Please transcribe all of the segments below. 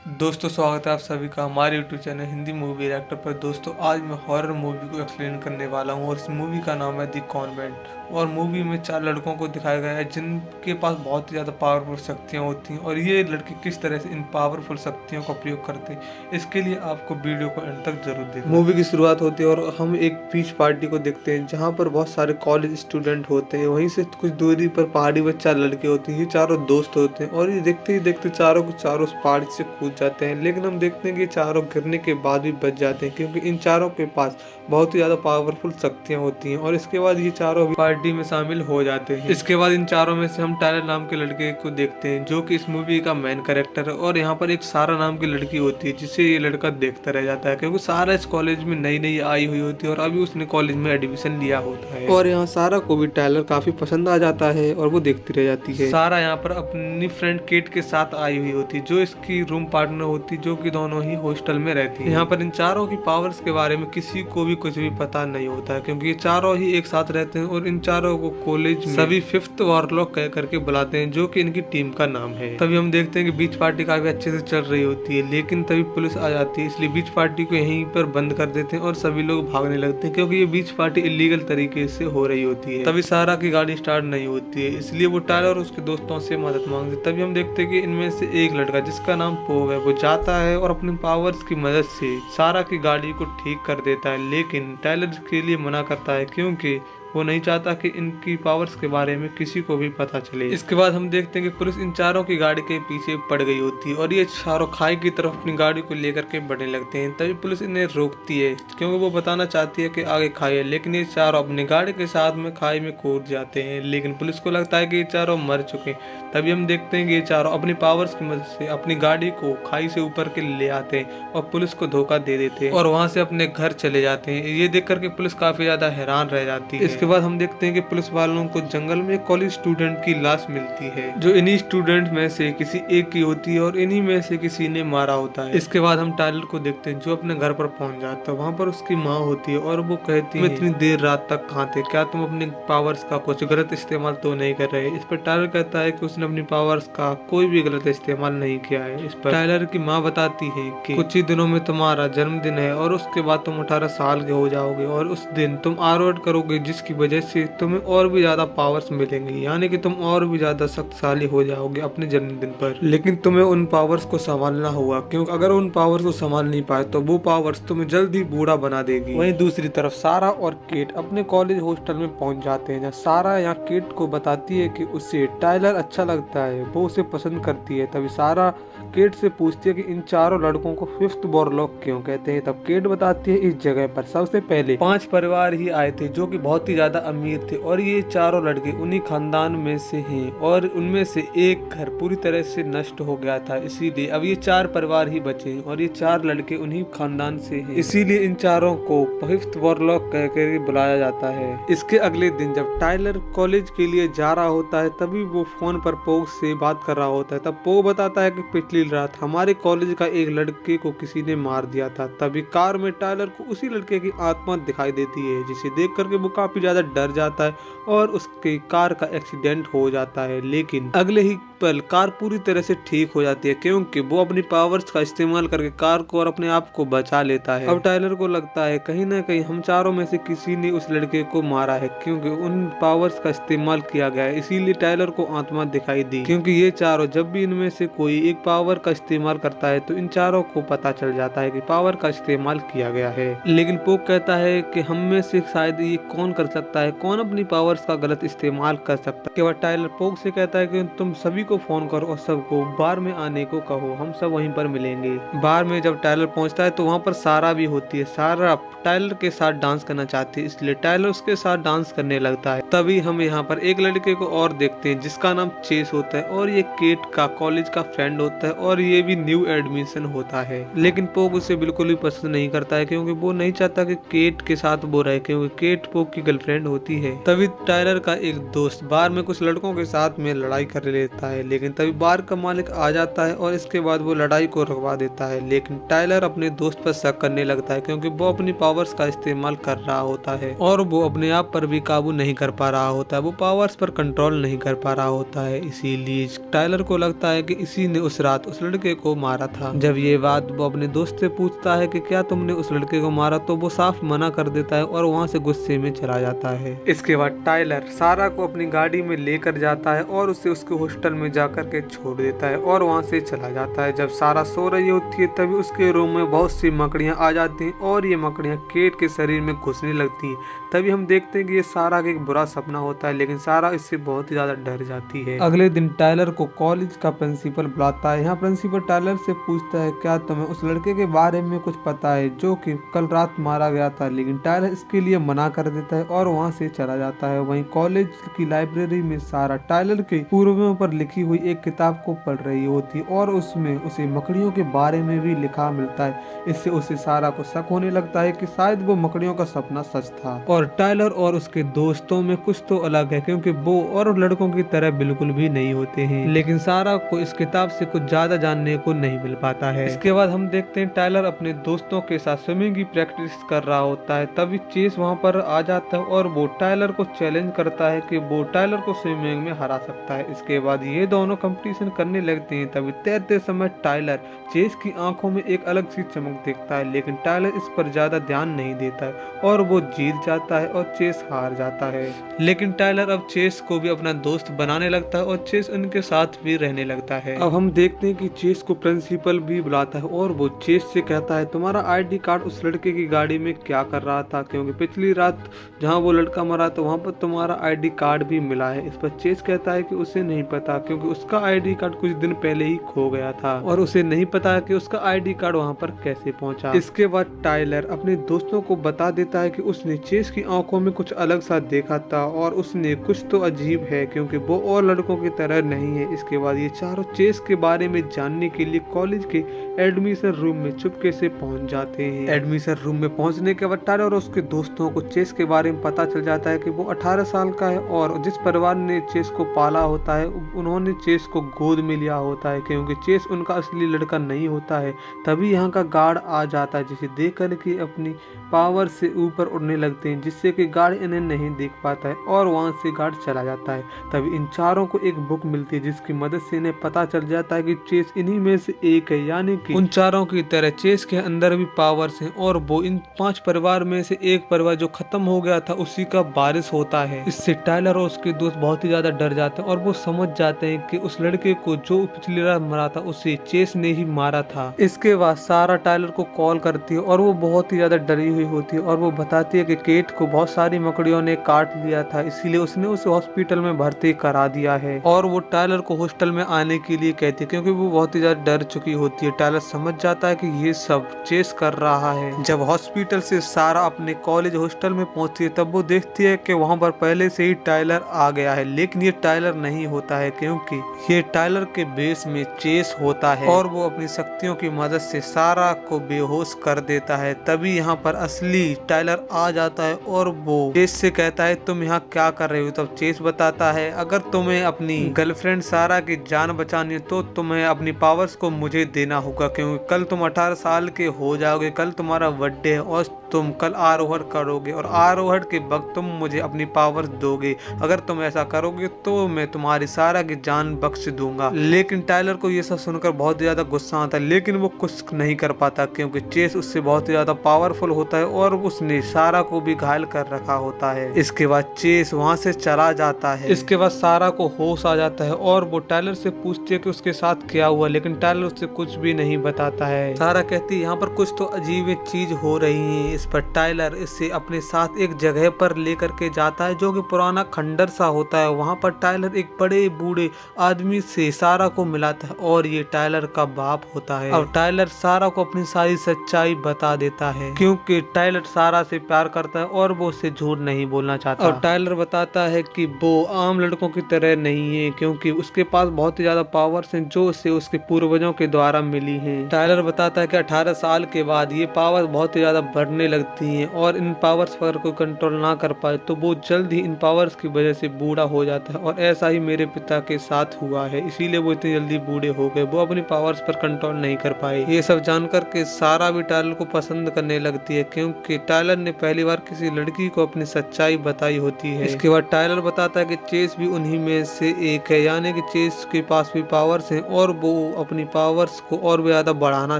दोस्तों स्वागत है आप सभी का हमारे YouTube channel Hindi movie reactor पर। दोस्तों आज मैं हॉरर मूवी को एक्सप्लेन करने वाला हूँ और इस मूवी का नाम है द कॉन्वेंट। और मूवी में 4 लड़कों को दिखाया गया है जिनके पास बहुत ही ज़्यादा पावरफुल शक्तियाँ होती हैं और ये लड़के किस तरह से इन पावरफुल शक्तियों का प्रयोग करते हैं, इसके लिए आपको वीडियो को एंड तक जरूर देखना। मूवी की शुरुआत होती है और हम एक बीच पार्टी को देखते हैं जहाँ पर बहुत सारे कॉलेज स्टूडेंट होते हैं। वहीं से कुछ दूरी पर पहाड़ी पर 4 लड़के होते हैं। ये चारों दोस्त होते हैं और ये देखते ही देखते चारों को चारों उस पहाड़ी से कूद जाते हैं। लेकिन हम देखते हैं कि चारों गिरने के बाद भी बच जाते हैं क्योंकि इन चारों के पास बहुत ही ज्यादा पावरफुल शक्तियां होती हैं। और इसके बाद ये चारों भी पार्टी में शामिल हो जाते हैं। इसके बाद इन चारों में से हम टायलर नाम के लड़के को देखते हैं जो कि इस मूवी का मेन कैरेक्टर है। और यहाँ पर एक सारा नाम की लड़की होती है जिसे ये लड़का देखता रह जाता है क्योंकि सारा इस कॉलेज में नई नई आई हुई होती है और अभी उसने कॉलेज में एडमिशन लिया होता है। और यहाँ सारा को भी टायलर काफी पसंद आ जाता है और वो देखती रह जाती है। सारा यहाँ पर अपनी फ्रेंड केट के साथ आई हुई होती है जो इसकी रूम पार्टनर होती है, जो कि दोनों ही हॉस्टल में रहती है। यहाँ पर इन चारों की पावर्स के बारे में किसी को भी कुछ भी पता नहीं होता है क्योंकि ये चारों ही एक साथ रहते हैं और इन चारों को कॉलेज में सभी 5th वॉरलॉक कह करके बुलाते हैं जो कि इनकी टीम का नाम है। तभी हम देखते हैं कि बीच पार्टी काफी अच्छे से चल रही होती है लेकिन तभी पुलिस आ जाती है, इसलिए बीच पार्टी को यहीं पर बंद कर देते हैं और सभी लोग भागने लगते हैं क्योंकि ये बीच पार्टी इलीगल तरीके से हो रही होती है। तभी सारा की गाड़ी स्टार्ट नहीं होती है, इसलिए वो टायलर और उसके दोस्तों से मदद मांगते। तभी हम देखते हैं कि इनमें से एक लड़का जिसका नाम पोग है वो जाता है और अपनी पावर्स की मदद से सारा की गाड़ी को ठीक कर देता है। लेकिन टायलर के लिए मना करता है क्योंकि वो नहीं चाहता कि इनकी पावर्स के बारे में किसी को भी पता चले। इसके बाद हम देखते हैं कि पुलिस इन चारों की गाड़ी के पीछे पड़ गई होती है और ये चारों खाई की तरफ अपनी गाड़ी को लेकर के बढ़ने लगते हैं। तभी पुलिस इन्हें रोकती है क्योंकि वो बताना चाहती है कि आगे खाई है, लेकिन ये चारों अपनी गाड़ी के साथ में खाई में कूद जाते हैं। लेकिन पुलिस को लगता है कि ये चारों मर चुके हैं। तभी हम देखते हैं कि ये चारों अपनी पावर्स की मदद से अपनी गाड़ी को खाई से ऊपर के ले आते हैं और पुलिस को धोखा दे देते हैं और वहां से अपने घर चले जाते हैं। ये देख करके पुलिस काफी ज्यादा हैरान रह जाती है। इसके बाद हम देखते हैं कि पुलिस वालों को जंगल में एक कॉलेज स्टूडेंट की लाश मिलती है जो इन्हीं स्टूडेंट में से किसी एक की होती है और इन्हीं में से किसी ने मारा होता है। इसके बाद हम टायलर को देखते हैं जो अपने घर पर पहुंच जाता है। वहां पर उसकी माँ होती है और वो कहती है इतनी देर रात तक कहाँ थे, क्या तुम अपने पावर्स का कुछ गलत इस्तेमाल तो नहीं कर रहे। इस पर टायलर कहता है कि उसने अपनी पावर्स का कोई भी गलत इस्तेमाल नहीं किया है। इस पर टायलर की माँ बताती है कि कुछ ही दिनों में तुम्हारा जन्मदिन है और उसके बाद तुम 18 साल के हो जाओगे और उस दिन तुम आरओड करोगे जिसकी वजह से तुम्हें और भी ज्यादा पावर्स मिलेंगी, यानी कि तुम और भी ज्यादा शक्तिशाली हो जाओगे अपने जन्मदिन पर। लेकिन तुम्हें उन पावर्स को संभालना होगा क्योंकि अगर उन पावर्स को संभाल नहीं पाए तो वो पावर्स तुम्हें जल्द ही बूढ़ा बना देगी। वहीं दूसरी तरफ सारा और केट अपने कॉलेज हॉस्टल में पहुंच जाते हैं जहाँ सारा यहाँ केट को बताती है कि उसे टायलर अच्छा लगता है, वो उसे पसंद करती है। तभी सारा केट से पूछती है कि इन चारों लड़कों को 5th वॉरलॉक क्यों कहते हैं। तब केट बताती है इस जगह पर सबसे पहले 5 परिवार ही आए थे जो कि बहुत ही ज्यादा अमीर थे और ये चारों लड़के उन्हीं खानदान में से हैं और उनमें से एक घर पूरी तरह से नष्ट हो गया था, इसीलिए अब ये 4 परिवार ही बचे हैं और ये 4 लड़के उन्हीं खानदान से हैं, इसीलिए इन चारों को 5th वॉरलॉक कहकर बुलाया जाता है। इसके अगले दिन जब टायलर कॉलेज के लिए जा रहा होता है तभी वो फोन पर पोग से बात कर रहा होता है। तब पोग बताता है कि पिछली रात हमारे कॉलेज का एक लड़के को किसी ने मार दिया था। तभी कार में टायलर को उसी लड़के की आत्मा दिखाई देती है जिसे देख करके वो काफी ज्यादा डर जाता है और उसकी कार का एक्सीडेंट हो जाता है। लेकिन अगले ही पल कार पूरी तरह से ठीक हो जाती है क्योंकि वो अपनी पावर्स का इस्तेमाल करके कार को और अपने आप को बचा लेता है। अब टायलर को लगता है कहीं ना कहीं हम चारों में से किसी ने उस लड़के को मारा है क्योंकि उन पावर्स का इस्तेमाल किया गया है, इसीलिए टायलर को आत्मा दिखाई दी। क्योंकि ये चारों जब भी इनमें से कोई एक पावर का इस्तेमाल करता है तो इन चारों को पता चल जाता है कि पावर का इस्तेमाल किया गया है। लेकिन पोग कहता है कि हम में से शायद ये कौन कर सकता है, कौन अपनी पावर्स का गलत इस्तेमाल कर सकता है। केवल टायलर पोग से कहता है कि तुम सभी को फोन करो और सबको बार में आने को कहो, हम सब वहीं पर मिलेंगे। बार में जब टायलर पहुंचता है तो वहां पर सारा भी होती है। सारा टायलर के साथ डांस करना चाहती है इसलिए टायलर उसके साथ डांस करने लगता है। तभी हम यहाँ पर एक लड़के को और देखते हैं जिसका नाम चेस होता है और ये केट का कॉलेज का फ्रेंड होता है और ये भी न्यू एडमिशन होता है। लेकिन पोग उसे बिल्कुल भी पसंद नहीं करता है क्योंकि वो नहीं चाहता कि केट के साथ वो रहे क्योंकि केट पोग की गर्लफ्रेंड होती है। तभी टायलर का एक दोस्त बार में कुछ लड़कों के साथ में लड़ाई कर लेता है लेकिन तभी बार का मालिक आ जाता है और इसके बाद वो लड़ाई को रुकवा देता है। लेकिन टायलर अपने दोस्त पर शक करने लगता है क्योंकि वो अपनी पावर्स का इस्तेमाल कर रहा होता है और वो अपने आप पर भी काबू नहीं कर पा रहा होता है, वो पावर्स पर कंट्रोल नहीं कर पा रहा होता है। इसीलिए टायलर को लगता है कि इसी ने उस रात उस लड़के को मारा था। जब ये बात वो अपने दोस्त से पूछता है कि क्या तुमने उस लड़के को मारा, तो वो साफ मना कर देता है और वहाँ से गुस्से में चला जाता है। इसके बाद टाइलर सारा को अपनी गाड़ी में लेकर जाता है और उसे उसके हॉस्टल में जाकर के छोड़ देता है और वहाँ से चला जाता है। जब सारा सो रही होती है तभी उसके रूम में बहुत सी मकड़ियाँ आ जाती हैं और ये मकड़ियाँ केट के शरीर में घुसने लगती हैं। तभी हम देखते हैं कि ये सारा का एक बुरा सपना होता है, लेकिन सारा इससे बहुत ही ज्यादा डर जाती है। अगले दिन टाइलर को कॉलेज का प्रिंसिपल बुलाता है। यहाँ प्रिंसिपल टाइलर से पूछता है क्या तुम्हें उस लड़के के बारे में कुछ पता है जो कि कल रात मारा गया था, लेकिन टाइलर इसके लिए मना कर देता है और वहाँ से चला जाता है। वहीं कॉलेज की लाइब्रेरी में सारा टाइलर के पूर्वजों पर लिखी हुई एक किताब को पढ़ रही होती है और उसमें उसे मकड़ियों के बारे में भी लिखा मिलता है। इससे उसे सारा को शक होने लगता है कि शायद वो मकड़ियों का सपना सच था और टाइलर और उसके दोस्तों में कुछ तो अलग है, क्योंकि वो और लड़कों की तरह बिल्कुल भी नहीं होते हैं। लेकिन सारा को इस किताब से कुछ ज्यादा जानने को नहीं मिल पाता है। इसके बाद हम देखते हैं टाइलर अपने दोस्तों के साथ स्विमिंग की प्रैक्टिस कर रहा होता है। तभी चेस वहाँ पर आ जाता है और वो टाइलर को चैलेंज करता है कि वो टाइलर को स्विमिंग में हरा सकता है। इसके बाद ये दोनों कंपटीशन करने लगते हैं। तभी तैरते समय टाइलर चेस की आंखों में एक अलग सी चमक देखता है, लेकिन टाइलर इस पर ज्यादा ध्यान नहीं देता है और वो जीत जाता है और चेस हार जाता है। लेकिन टाइलर अब चेस को भी अपना दोस्त बनाने लगता है और चेस उनके साथ भी रहने लगता है। अब हम देखते हैं कि चेस को प्रिंसिपल भी बुलाता है और वो चेस से कहता है तुम्हारा आईडी कार्ड उस लड़के की गाड़ी में क्या कर रहा था, क्योंकि पिछली रात जहाँ वो लड़का मरा तो वहाँ पर तुम्हारा आईडी कार्ड भी मिला है। इस पर चेस कहता है कि उसे नहीं पता, क्योंकि उसका आईडी कार्ड कुछ दिन पहले ही खो गया था और उसे नहीं पता कि उसका आईडी कार्ड वहाँ पर कैसे पहुँचा। इसके बाद टाइलर अपने दोस्तों को बता देता है कि उसने चेस की आंखों में कुछ अलग सा देखा था और उसने कुछ तो अजीब है, क्योंकि वो और लड़कों की तरह नहीं है। इसके बाद ये चारों चेस के बारे में जानने के लिए कॉलेज के एडमिशन रूम में चुपके से पहुंच जाते हैं। एडमिशन रूम में पहुंचने के बाद टाइलर और उसके दोस्तों को चेस के बारे में पता चल जाता है कि वो 18 साल का है और जिस परिवार ने चेस को पाला होता है उन्होंने चेस को गोद में लिया होता है, क्योंकि चेस उनका असली लड़का नहीं होता है। तभी यहाँ का गार्ड आ जाता है, जिसे देख कर के अपनी पावर से ऊपर उड़ने लगते हैं, जिससे कि गार्ड इन्हें नहीं देख पाता है और वहाँ से गार्ड चला जाता है। तभी इन चारों को एक बुक मिलती है जिसकी मदद से इन्हें पता चल जाता है कि चेस इन्हीं में से एक है, यानी कि उन चारों की तरह चेस के अंदर भी पावर्स हैं और वो इन 5 परिवार में से एक परिवार जो खत्म हो गया था उसी का वारिस होता है। इससे टाइलर और उसके दोस्त बहुत ही ज्यादा डर जाते हैं और वो समझ जाते हैं कि उस लड़के को जो पिछली रात मरा था उसे चेस ने ही मारा था। इसके बाद सारा टाइलर को कॉल करती है और वो बहुत ही ज्यादा डरी हुई होती है और वो बताती है कि केट को बहुत सारी मकड़ियों ने काट लिया था, इसीलिए उसने उसे हॉस्पिटल में भर्ती करा दिया है और वो टाइलर को हॉस्टल में आने के लिए कहती है, क्योंकि वो बहुत ही ज्यादा डर चुकी होती है। टाइलर समझ जाता है कि ये सब चेस कर रहा है। जब हॉस्पिटल से सारा अपने कॉलेज हॉस्टल में पहुंचती है तब वो देखती है कि वहां पर पहले से ही टाइलर आ गया है, लेकिन ये टाइलर नहीं होता है, क्योंकि ये टाइलर के बेस में चेस होता है और वो अपनी शक्तियों की मदद से सारा को बेहोश कर देता है। तभी यहाँ पर असली टाइलर आ जाता है और वो चेस से कहता है तुम यहाँ क्या कर रहे हो। तब चेस बताता है अगर तुम्हें अपनी गर्लफ्रेंड सारा की जान बचानी है तो तुम्हें अपनी पावर्स को मुझे देना होगा, क्योंकि कल तुम 18 साल के हो जाओगे, कल तुम्हारा बर्थडे है और तुम कल आरोहण करोगे और आरोहण के वक्त तुम मुझे अपनी पावर दोगे। अगर तुम ऐसा करोगे तो मैं तुम्हारी सारा की जान बख्श दूंगा। लेकिन टाइलर को ये सब सुनकर बहुत ज्यादा गुस्सा आता है, लेकिन वो कुछ नहीं कर पाता क्योंकि चेस उससे बहुत ही ज्यादा पावरफुल होता है और उसने सारा को भी घायल कर रखा होता है। इसके बाद चेस वहाँ से चला जाता है। इसके बाद सारा को होश आ जाता है और वो टाइलर से पूछती है कि उसके साथ क्या हुआ, लेकिन टाइलर उससे कुछ भी नहीं बताता है। सारा कहती है यहाँ पर कुछ तो अजीब चीज हो रही है। इस पर टाइलर इसे अपने साथ एक जगह पर लेकर के जाता है जो कि पुराना खंडर सा होता है। वहाँ पर टाइलर एक बड़े बूढ़े आदमी से सारा को मिलाता है और ये टाइलर का बाप होता है। अब टाइलर सारा को अपनी सारी सच्चाई बता देता है, क्योंकि टाइलर सारा से प्यार करता है और वो उससे झूठ नहीं बोलना चाहता। और टाइलर बताता है कि वो आम लड़कों की तरह नहीं है, क्योंकि उसके पास बहुत ही ज्यादा पावर्स हैं जो उसे उसके पूर्वजों के द्वारा मिली हैं। टाइलर बताता है कि 18 साल के बाद ये पावर बहुत ही ज्यादा बढ़ने लगती हैं और इन पावर्स पर कोई कंट्रोल ना कर पाए तो वो जल्द ही इन पावर्स की वजह से बूढ़ा हो जाता है और ऐसा ही मेरे पिता के साथ हुआ है, इसीलिए वो इतनी जल्दी बूढ़े हो गए, वो अपनी पावर्स पर कंट्रोल नहीं कर पाए। ये सब जानकर के सारा भी टाइलर को पसंद करने लगती है, क्योंकि टायलर ने पहली बार किसी लड़की को अपनी सच्चाई बताई होती है। इसके बाद टायलर बताता है कि चेस भी उन्हीं में से एक है, यानी कि चेस के पास भी पावर्स हैं और वो अपनी पावर्स को और भी ज्यादा बढ़ाना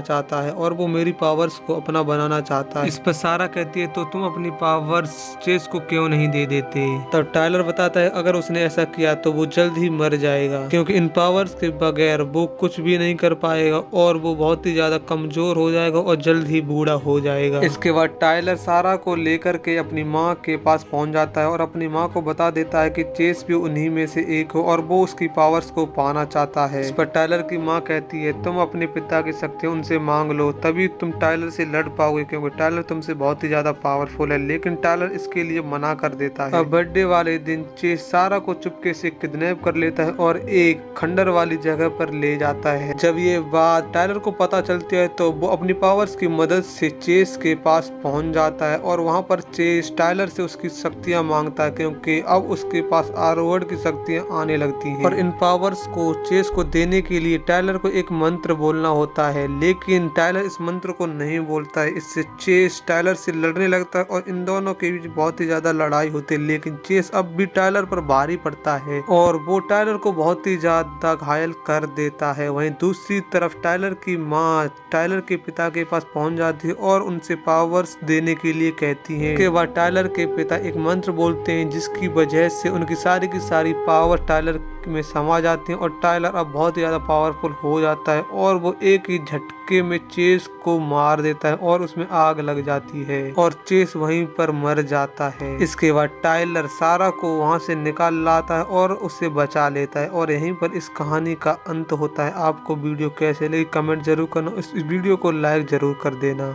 चाहता है और वो मेरी पावर्स को अपना बनाना चाहता है। इस पर सारा कहती है तो तुम अपनी पावर्स चेस को क्यों नहीं दे देते। तब टायलर बताता है अगर उसने ऐसा किया तो वो जल्द ही मर जाएगा, क्योंकि इन पावर्स के बगैर वो कुछ भी नहीं कर पाएगा और वो बहुत ही ज्यादा कमजोर हो जाएगा और जल्द ही बूढ़ा हो जाएगा। इसके बाद टायलर सारा को लेकर के अपनी माँ के पास पहुंच जाता है और अपनी माँ को बता देता है कि चेस भी उन्हीं में से एक हो और वो उसकी पावर्स को पाना चाहता है। इस पर टायलर की माँ कहती है तुम अपने पिता की शक्ति उनसे मांग लो, तभी तुम टायलर से लड़ पाओगे, क्योंकि टायलर तुमसे बहुत ही ज्यादा पावरफुल है। लेकिन टायलर इसके लिए मना कर देता है। अब बर्थडे वाले दिन चेस सारा को चुपके से किडनैप कर लेता है और एक खंडर वाली जगह पर ले जाता है। जब ये बात टायलर को पता चलती है तो वो अपनी पावर्स की मदद से चेस के पास पहुंच जाता है और वहां पर चेस टायलर से उसकी शक्तियां मांगता है, क्योंकि अब उसके पास आरवर्ड की शक्तियां आने लगती हैं। और इन पावर्स को चेस को देने के लिए टायलर को एक मंत्र बोलना होता है, लेकिन टायलर इस मंत्र को नहीं बोलता है। इससे चेस टायलर से लड़ने लगता है और इन दोनों के बीच बहुत ही ज्यादा लड़ाई होती है। लेकिन चेस अब भी टायलर पर भारी पड़ता है और वो टायलर को बहुत ही ज्यादा घायल कर देता है। वहीं दूसरी तरफ टायलर की माँ टायलर के पिता के पास पहुंच जाती है और उनसे पावर्स देने के लिए कहती है। उसके बाद टायलर के पिता एक मंत्र बोलते हैं जिसकी वजह से उनकी सारी की सारी पावर टायलर में समा जाती हैं और टायलर अब बहुत ही ज्यादा पावरफुल हो जाता है और वो एक ही झटके में चेस को मार देता है और उसमें आग लग जाती है और चेस वहीं पर मर जाता है। इसके बाद टायलर सारा को वहां से निकाल लाता है और उसे बचा लेता है और यहीं पर इस कहानी का अंत होता है। आपको वीडियो कैसे लगी कमेंट जरूर करना, इस वीडियो को लाइक जरूर कर देना।